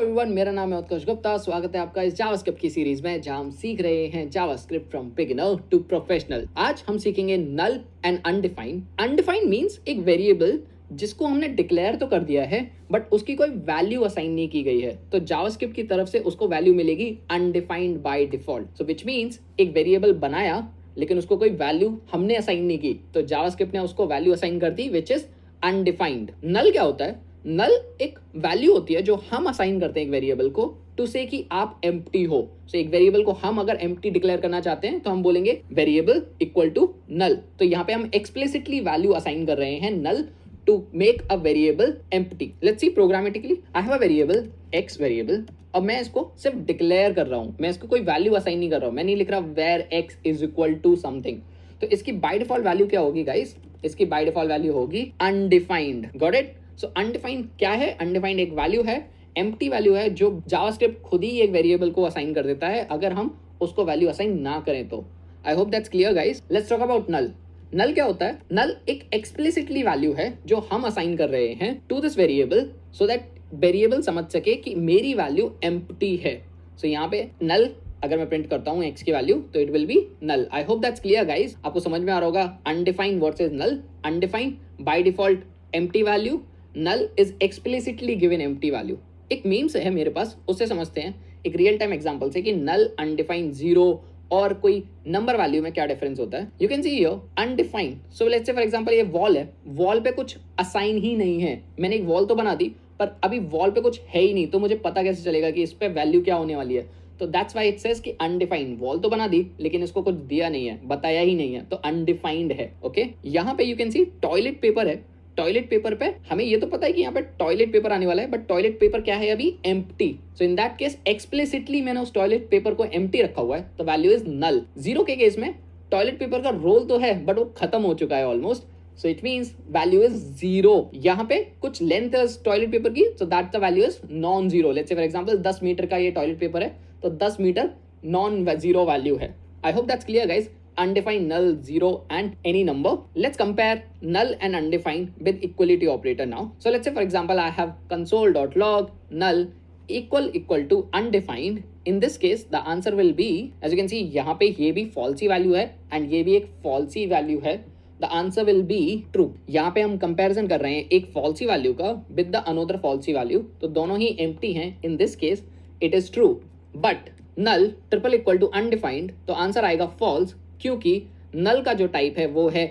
Everyone, मेरा नाम है उत्कर्ष गुप्ता। स्वागत है आपका इस जावास्क्रिप्ट की सीरीज में जहां हम सीख रहे हैं JavaScript from beginner to professional. आज हम सीखेंगे null and undefined. Undefined means एक वेरिएबल जिसको हमने डिक्लेयर तो कर दिया है बट उसकी कोई वैल्यू असाइन नहीं की गई है, तो जावास्क्रिप्ट की तरफ से उसको वैल्यू मिलेगी undefined by default. So which means एक वेरिएबल बनाया लेकिन उसको कोई वैल्यू हमने असाइन नहीं की, तो जावास्क्रिप्ट ने उसको वैल्यू असाइन कर दी विच इज अनडिफाइंड। नल क्या होता है? नल एक वैल्यू होती है जो हम असाइन करते हैं एक वेरिएबल को टू से कि आप एम्प्टी हो। सो एक वेरिएबल को हम अगर एम्प्टी डिक्लेयर करना चाहते हैं तो हम बोलेंगे वेरिएबल इक्वल टू नल। तो यहाँ पे हम एक्सप्लिसिटली वैल्यू असाइन कर रहे हैं null to make a variable empty. Let's see programmatically, I have a variable X variable. अब मैं इसको सिर्फ डिक्लेयर कर रहा हूं, मैं इसको कोई वैल्यू असाइन नहीं कर रहा हूं, मैं नहीं लिख रहा var x is equal to something. तो इसकी बाय डिफॉल्ट वैल्यू क्या होगी गाइस? इसकी बाय डिफॉल्ट वैल्यू होगी undefined. Got it? So undefined क्या है? अनडिफाइंड एक वैल्यू है, एम्प्टी वैल्यू है जो जावास्क्रिप्ट खुद ही एक वेरिएबल को असाइन कर देता है अगर हम उसको वैल्यू असाइन ना करें तो। I hope that's clear guys. Let's talk about null. Null क्या होता है? नल एक एक्सप्लिसिटली वैल्यू है जो हम असाइन कर रहे हैं to this variable so that variable समझ सके कि मेरी वैल्यू एम्प्टी है। सो यहाँ पे नल अगर मैं प्रिंट करता हूँ एक्स की वैल्यू तो it will be null. I hope that's clear guys. आपको समझ में आ रहा होगा undefined versus null. Undefined by default empty value, null is explicitly given empty value. एक मीम्स है मेरे पास, उससे समझते हैं एक रियल टाइम एग्जांपल से कि नल, अनडिफाइंड, जीरो और कोई नंबर वैल्यू में क्या डिफरेंस होता है। You can see here undefined. So let's say for example ये वॉल है, वॉल पे कुछ असाइन ही नहीं है। मैंने एक वॉल तो बना दी पर अभी वॉल पे कुछ है ही नहीं, तो मुझे पता कैसे चलेगा कि इस पे वैल्यू क्या होने वाली है? तो दैट्स व्हाई इट सेज कि अनडिफाइंड। वॉल तो बना दी लेकिन इसको कुछ दिया नहीं है, बताया ही नहीं है, तो अनडिफाइंड है। ओके, यहाँ पे you can see toilet paper है। टॉयलेट पेपर पे हमें ये तो पता है कि यहाँ पे टॉयलेट पेपर आने वाला है, बट टॉयलेट पेपर क्या है अभी? Empty. So in that case explicitly मैंने उस टॉयलेट पेपर को एम्प्टी रखा हुआ है, तो वैल्यू इज नल। जीरो के केस में टॉयलेट पेपर का रोल तो है बट वो खत्म हो चुका है almost, so it means value is zero. यहाँ पे कुछ लेंथ है टॉयलेट पेपर की, so that the value is non zero. Let's say for example 10 metre का ये टॉयलेट पेपर है, तो 10 मीटर नॉन जीरो वैल्यू है। आई hope that's clear guys. Undefined, null, zero and any number. Let's compare null and undefined with equality operator now. So let's say for example I have console.log null equal to undefined. In this case the answer will be, as you can see यहाँ पे ये भी falsy value है and ये भी एक falsy value है, the answer will be true. यहाँ पे हम comparison कर रहे हैं एक falsy value का with the another falsy value, तो दोनों ही empty हैं। In this case it is true, but null triple equal to undefined, तो आंसर आएगा false, क्योंकि नल का जो टाइप है वो है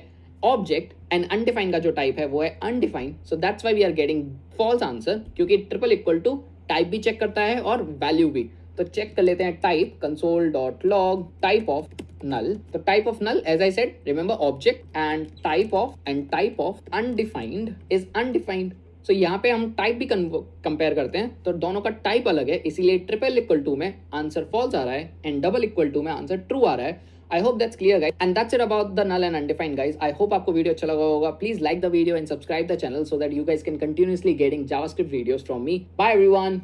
ऑब्जेक्ट एंड अनडिफाइंड का जो टाइप है वो है undefined. So that's why we are getting false answer, क्योंकि ट्रिपल इक्वल टू टाइप भी चेक करता है और वैल्यू भी। तो चेक कर लेते हैं type, console.log type of null. तो type of null as I said, remember object, and type of undefined is undefined. So यहाँ पे हम टाइप भी कंपेयर करते हैं तो दोनों का टाइप अलग है, इसीलिए ट्रिपल इक्वल टू में आंसर फॉल्स आ रहा है एंड डबल इक्वल टू में आंसर ट्रू आ रहा है। I hope that's clear guys, and that's it about the null and undefined guys. I hope आपको वीडियो अच्छा लगा होगा. Please like the video and subscribe the channel so that you guys can continuously getting JavaScript videos from me. Bye everyone.